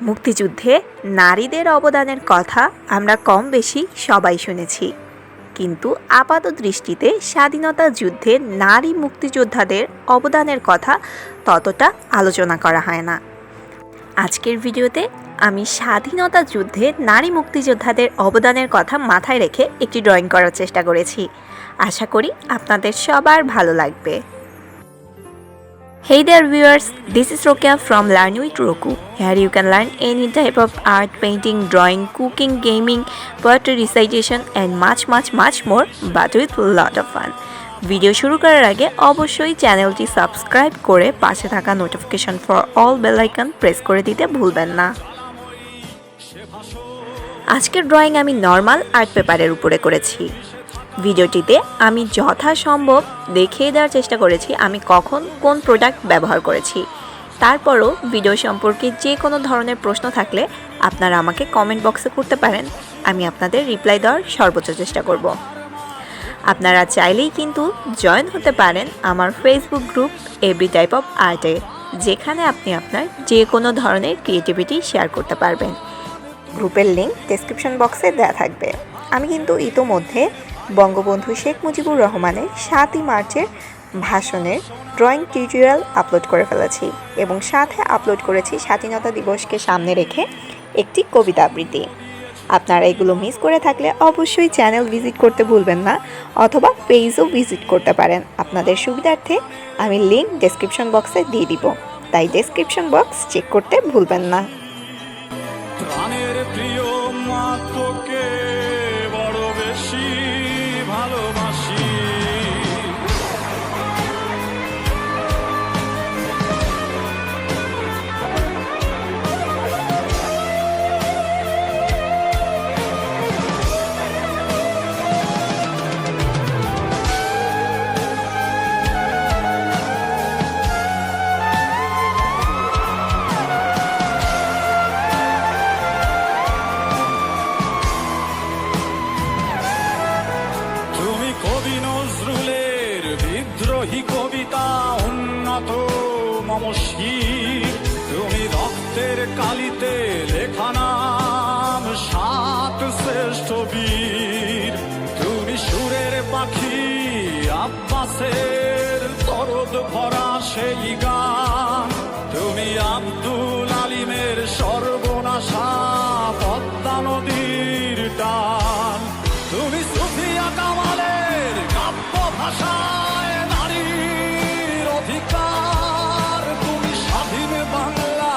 মুক্তিযুদ্ধে নারীদের অবদানের কথা আমরা কম বেশি সবাই শুনেছি, কিন্তু আপাত দৃষ্টিতে স্বাধীনতা যুদ্ধে নারী মুক্তিযোদ্ধাদের অবদানের কথা ততটা আলোচনা করা হয় না। আজকের ভিডিওতে আমি স্বাধীনতা যুদ্ধে নারী মুক্তিযোদ্ধাদের অবদানের কথা মাথায় রেখে একটি ড্রয়িং করার চেষ্টা করেছি। আশা করি আপনাদের সবার ভালো লাগবে। Hey there viewers, this is Rokia from Learn with Roku. Here you can learn any type of art, painting, drawing, cooking, gaming, poetry recitation and much more, but with lot of fun. Video শুরু করার আগে অবশ্যই চ্যানেলটি subscribe করে পাশে থাকা notification for all bell icon press করে দিতে ভুলবেন না। আজকের ড্রয়িং আমি নর্মাল আর্ট পেপারের উপরে করেছি। ভিডিওটিতে আমি যথাসম্ভব দেখিয়ে দেওয়ার চেষ্টা করেছি আমি কখন কোন প্রোডাক্ট ব্যবহার করেছি। তারপরও ভিডিও সম্পর্কে যে কোনো ধরনের প্রশ্ন থাকলে আপনারা আমাকে কমেন্ট বক্সে করতে পারেন, আমি আপনাদের রিপ্লাই দেওয়ার সর্বোচ্চ চেষ্টা করব। আপনারা চাইলেই কিন্তু জয়েন হতে পারেন আমার Facebook group every type of আর্টে, যেখানে আপনি আপনার যে কোনো ধরনের ক্রিয়েটিভিটি শেয়ার করতে পারবেন। গ্রুপের লিঙ্ক ডেসক্রিপশন বক্সে দেওয়া থাকবে। আমি কিন্তু ইতোমধ্যে বঙ্গবন্ধু শেখ মুজিবুর রহমানের 7ই মার্চের ভাষণের ড্রয়িং টিউটোরিয়াল আপলোড করে ফেলেছি এবং সাথে আপলোড করেছি স্বাধীনতা দিবসকে সামনে রেখে একটি কবিতা আবৃত্তি। আপনারা এগুলো মিস করে থাকলে অবশ্যই চ্যানেল ভিজিট করতে ভুলবেন না, অথবা পেজও ভিজিট করতে পারেন। আপনাদের সুবিধার্থে আমি লিঙ্ক ডেসক্রিপশন বক্সে দিয়ে দিব, তাই ডেসক্রিপশন বক্স চেক করতে ভুলবেন না। প্রাণের প্রিয় মা তোকে বড় বেশি ভালোবাসি। কবি নজরুলের বিদ্রোহী কবিতা উন্নত মমশির, তুমি রক্তের কালিতে লেখা নাম 7 শ্রেষ্ঠ বীর। তুমি সুরের পাখি আব্বাসের দরদ ভরা সেই গান, তুমি আব্দুল আলিমের সর্বনাশা পদ্মা নদীর টান, তুমি সুফিয়া কামালের কাব্য ভাষায় নারীর অধিকার, তুমি স্বাধীন বাংলা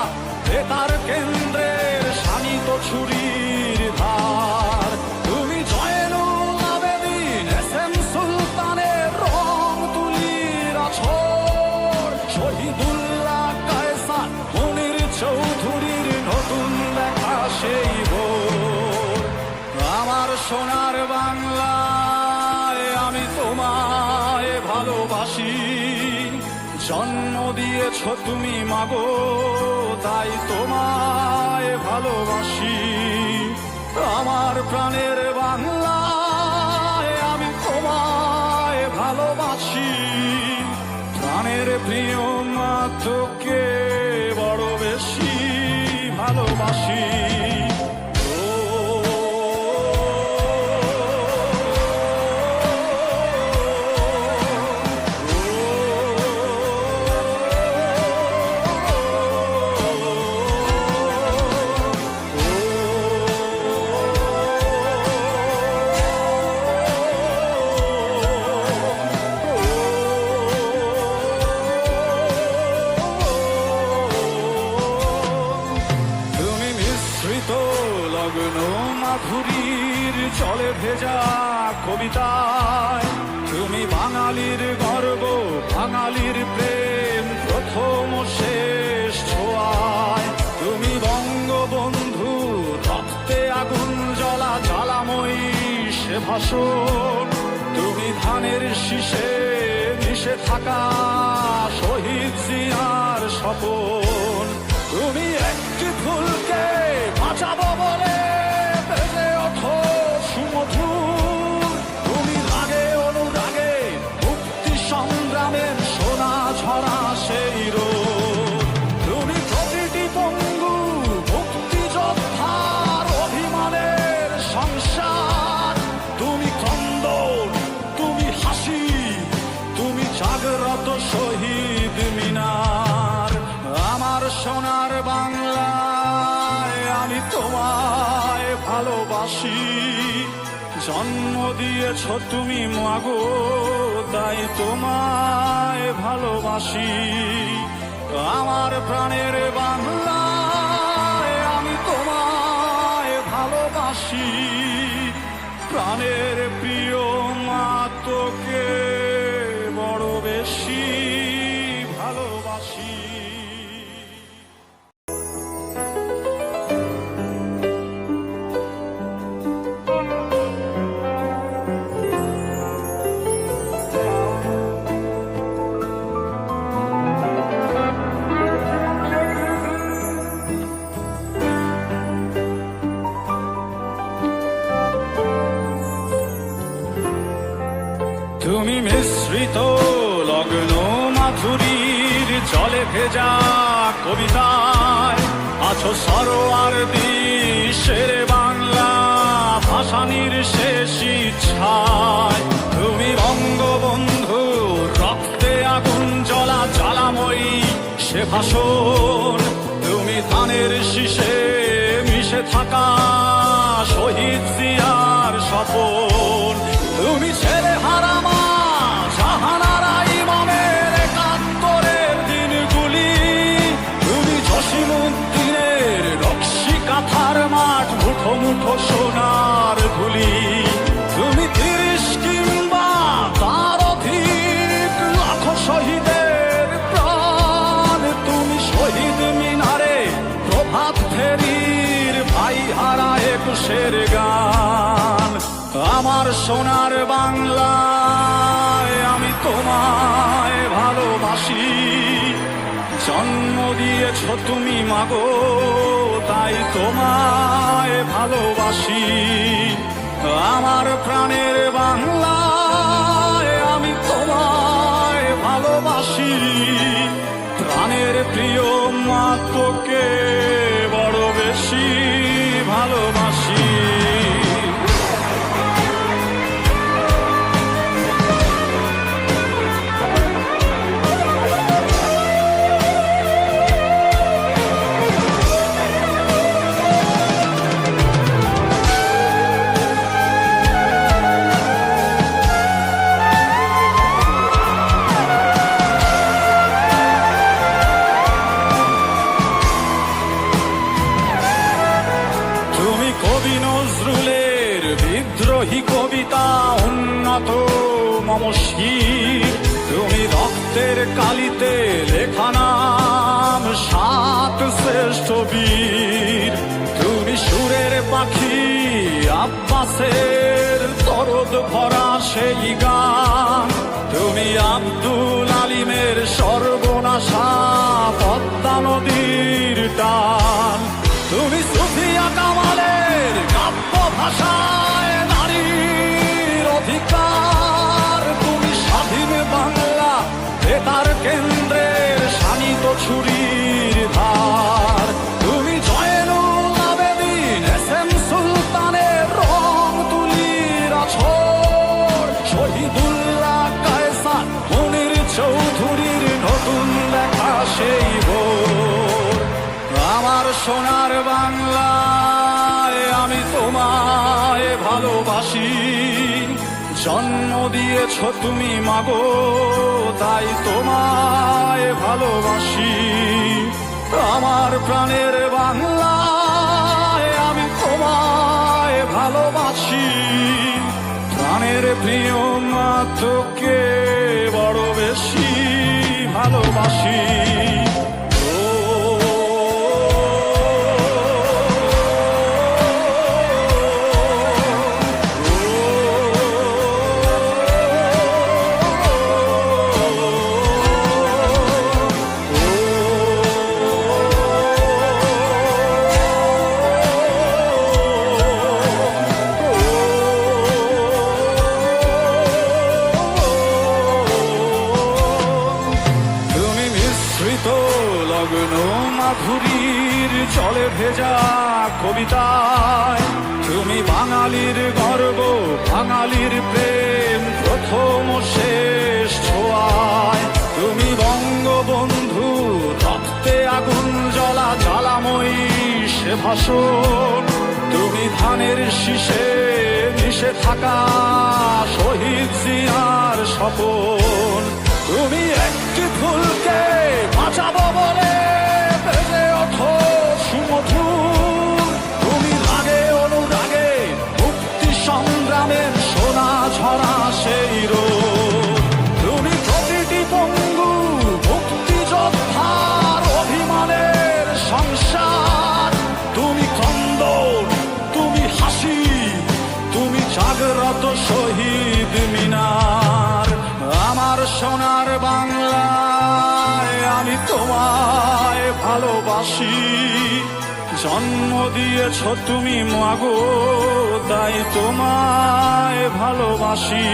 বেতার কেন্দ্রের শানিত ছুরির ধার, তুমি জয়নুল আবেদিন এসএম সুলতানের রং তুলির আছর, শহীদুল্লাহ কায়সার মুনির চৌধুরীর নতুন লেখা সেই ভোর। আমার সোনার বাংলায় আমি তোমায় ভালোবাসি, জন্ম দিয়েছ তুমি মাগো তাই তোমায় ভালোবাসি। আমার প্রাণের বাংলায় আমি তোমায় ভালোবাসি, প্রাণের প্রিয় মা তোকে বড় বেশি ভালোবাসি। লগ্ন মাধুরীর জলে ভেজা কবিতায়, তুমি বাঙালির গর্ব বাঙালির প্রেম প্রথম শেষ ছোঁয়ায়, তুমি বঙ্গবন্ধু রক্তে আগুন জ্বলা জ্বালাময়ী সে ভাষণ, তুমি ধানের শীষে মিশে থাকা শহীদ জিয়ার স্বপন, তুমি একটি ফুলকে বাঁচাবো বলে বেজে ওঠো সুমধুর, তুমি রাগে অনুরাগে মুক্তি সংগ্রামের সোনা ঝরা সেই রোদ, তুমি প্রতিটি পঙ্গু মুক্ত ভালোবাসি। জন্ম দিয়েছ তুমি মাগো, তাই তোমায় ভালোবাসি। আমার প্রাণের বাংলায় আমি তোমায় ভালোবাসি। প্রাণের প্রিয় মা, তোকে বড় বেশি ভালোবাসি। তুমি মিশ্রিত লগ্ন মাধুরীর জলে ভেজা কবিতায় আছো সরোয়ার দেশের বাংলা ভাসানির শেষ ইচ্ছায়। তুমি বঙ্গবন্ধু রক্তে আগুন জ্বলা জ্বালাময়ী সে ভাষণ। তুমি ধানের শীষে মিশে থাকা শহীদ জিয়ার স্বপন। তুমি ছেলে হারামা জাহানারা ইমামের একাত্তরের দিনগুলি। তুমি জসিমুদ্দিনের নকশি কাঁথার মাঠ, মুঠো মুঠো সোনার ধুলি। তুমি ৩০ কিংবা তার অধিক লাখো শহীদের প্রাণ। তুমি শহীদ মিনারে প্রভাত ফেরির ভাই হারা ২১-এর গান। আমার সোনার বাংলায় আমি তোমায় ভালোবাসি। জন্ম দিয়েছ তুমি মাগো, তাই তোমায় ভালোবাসি। আমার প্রাণের বাংলায় আমি তোমায় ভালোবাসি। প্রাণের প্রিয় মা, তোকে বড় বেশি ভালোবাসি। বিদ্রোহী কবিতা উন্নত মম শির। তুমি রক্তের কালিতে লেখা নাম ৭ শ্রেষ্ঠ বীর। তুমি সুরের পাখি আব্বাসের দরদ ভরা সেই গান। তুমি আব্দুল আলিমের সর্বনাশা পদ্মা নদীর টান। তুমি সুফিয়া কামালের কাব্য ভাষায় নারীর অধিকার। তুমি স্বাধীন বাংলা বেতার কেন্দ্রের শানিত ছুরির ধার। তুমি জয়নুল আবেদিন এস.এম. সুলতানের রং তুলির আছর। শহীদুল্লাহ কায়সার মুনির চৌধুরীর নতুন লেখা সেই ভোর। আমার সোনার বাংলায় আমি তোমায় ভালোবাসি। জন্ম দিয়েছ তুমি মাগো, তাই তোমায় ভালোবাসি। আমার প্রাণের বাংলায় আমি তোমায় ভালোবাসি। প্রাণের প্রিয় মা, তোকে বড় বেশি ভালোবাসি। লগ্ন মাধুরীর জলে ভেজা কবিতায় তুমি বাঙালির গর্ব, বাঙালির প্রেম প্রথম শেষ ছোঁয়ায়। তুমি বঙ্গবন্ধু রক্তে আগুন জ্বলা জ্বালাময়ী সে ভাষণ। তুমি ধানের শীষে মিশে থাকা শহীদ জিয়ার স্বপন। তুমি একটি ফুলকে বাঁচাবো বলে বেজে ওঠো সুমধুর। তুমি রাগে অনুরাগে মুক্তি সংগ্রামের সোনা ঝরা সেই রোদ। তুমি প্রতিটি পঙ্গু মুক্তিযোদ্ধার অভিমানের সংসার। তুমি ক্রন্দন, তুমি হাসি, তুমি জাগ্রত শহীদ মিনার। আমার সোনার বাংলায় আমি তোমায় ভালোবাসি। জন্ম দিয়েছ তুমি মাগো, তাই তোমায় ভালোবাসি।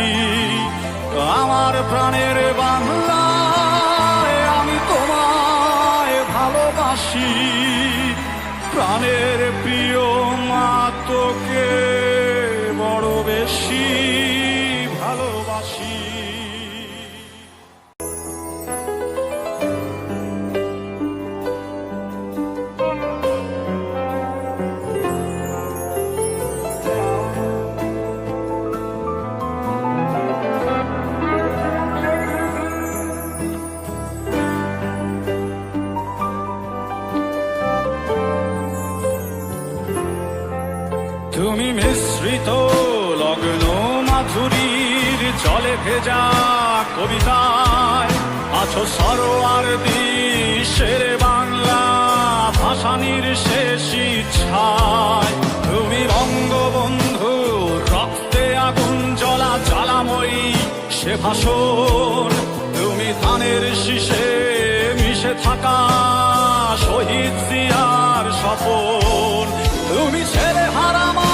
আমার প্রাণের বাংলায় আমি তোমায় ভালোবাসি। প্রাণের প্রিয় মা তোকে বড় বেশি ভালোবাসি। তুমি মিশ্রিত লগ্ন মাধুরীর জলে ভেজা কবিতায় আছো সরোয়ার দিশের বাংলা ভাসানির শেষ ইচ্ছায়। তুমি বঙ্গবন্ধু রক্তে আগুন জ্বলা জ্বালাময়ী সে ভাষণ। তুমি ধানের শীষে মিশে থাকা শহীদ জিয়ার স্বপন। তুমি ছেলে হারা মা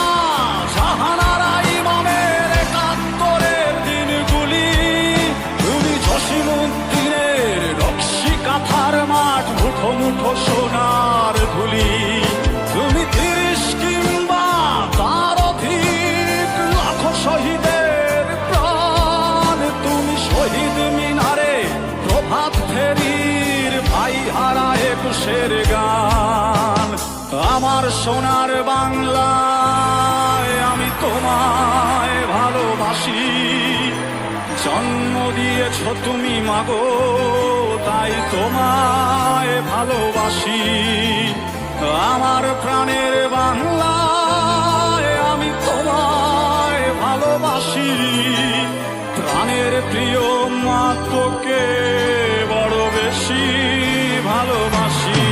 জাহানারা ইমামের একাত্তরের দিনগুলি। তুমি জসিমউদ্দিনের নকশি কাঁথার মাঠ মুঠো মুঠো সোনার ধুলি। তুমি ৩০ কিংবা তার অধিক লাখো শহীদের প্রাণ। তুমি শহীদ মিনারে প্রভাত ফেরির ভাই হারা ২১-এর গান। আমার সোনার বাংলায় আমি তোমায় ভালোবাসি। জন্ম দিয়েছ তুমি মাগো, তাই তোমায় ভালোবাসি। আমার প্রাণের বাংলায় আমি তোমায় ভালোবাসি। প্রাণের প্রিয় মা তোকে বড় বেশি ভালোবাসি।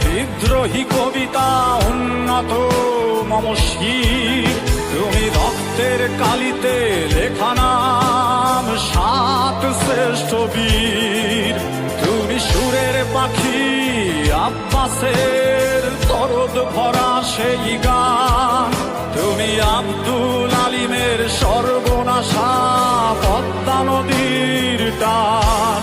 বিদ্রোহী কবিতা উন্নত মম শির। তুমি রক্তের কালিতে লেখা নাম ৭ শ্রেষ্ঠ বীর। তুমি সুরের পাখি আব্বাসের দরদ ভরা সেই গান। তুমি আব্দুল আলিমের সর্বনাশা পদ্মা নদীর টান।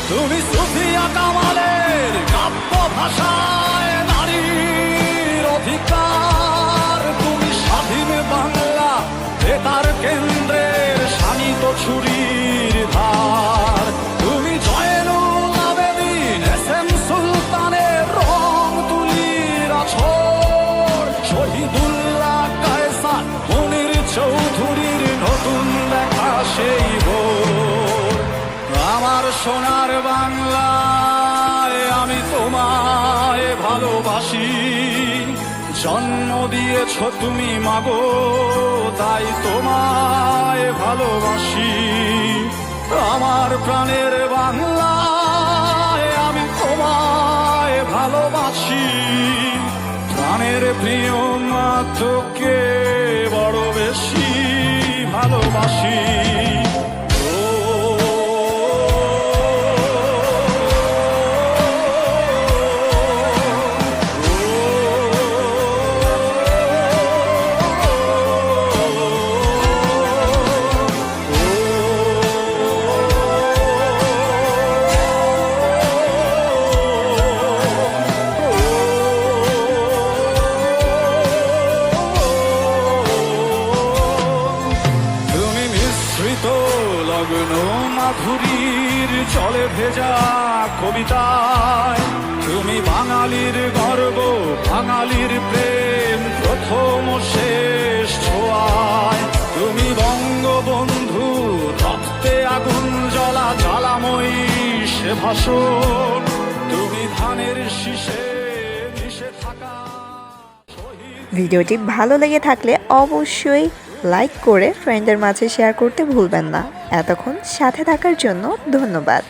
তুমি সুফিয়া কামালের কাব্য ভাষায় নারীর অধিকার। তুমি স্বাধীন বাংলা বেতার কেন্দ্রের শানিত ছুরির ধার। তুমি জয়নুল আবেদিন এস.এম. সুলতানের রং তুলির আছর। শহীদুল্লাহ কায়সার মুনির চৌধুরীর নতুন লেখা সেই ভোর। আমার সোনার বাংলায় আমি তোমায় ভালোবাসি। জন্ম দিয়েছ তুমি মাগো, তাই তোমায় ভালোবাসি। আমার প্রাণের বাংলায় আমি তোমায় ভালোবাসি। প্রাণের প্রিয় মা তোকে বড় বেশি ভালোবাসি। মাধুরীর চলে ভেজা কবিতায় তুমি বাঙালির গর্ব, বাঙালির প্রেম, প্রথম ও শেষ ছোঁয়ায় তুমি বঙ্গবন্ধু, রক্তে আগুন জ্বলা জ্বালাময়ী সে ভাষণ, তুমি ধানের শীষে মিশে থাকা। ভিডিওটি ভালো লেগে থাকলে অবশ্যই লাইক করে ফ্রেন্ডদের মাঝে শেয়ার করতে ভুলবেন না। এতক্ষণ সাথে থাকার জন্য ধন্যবাদ।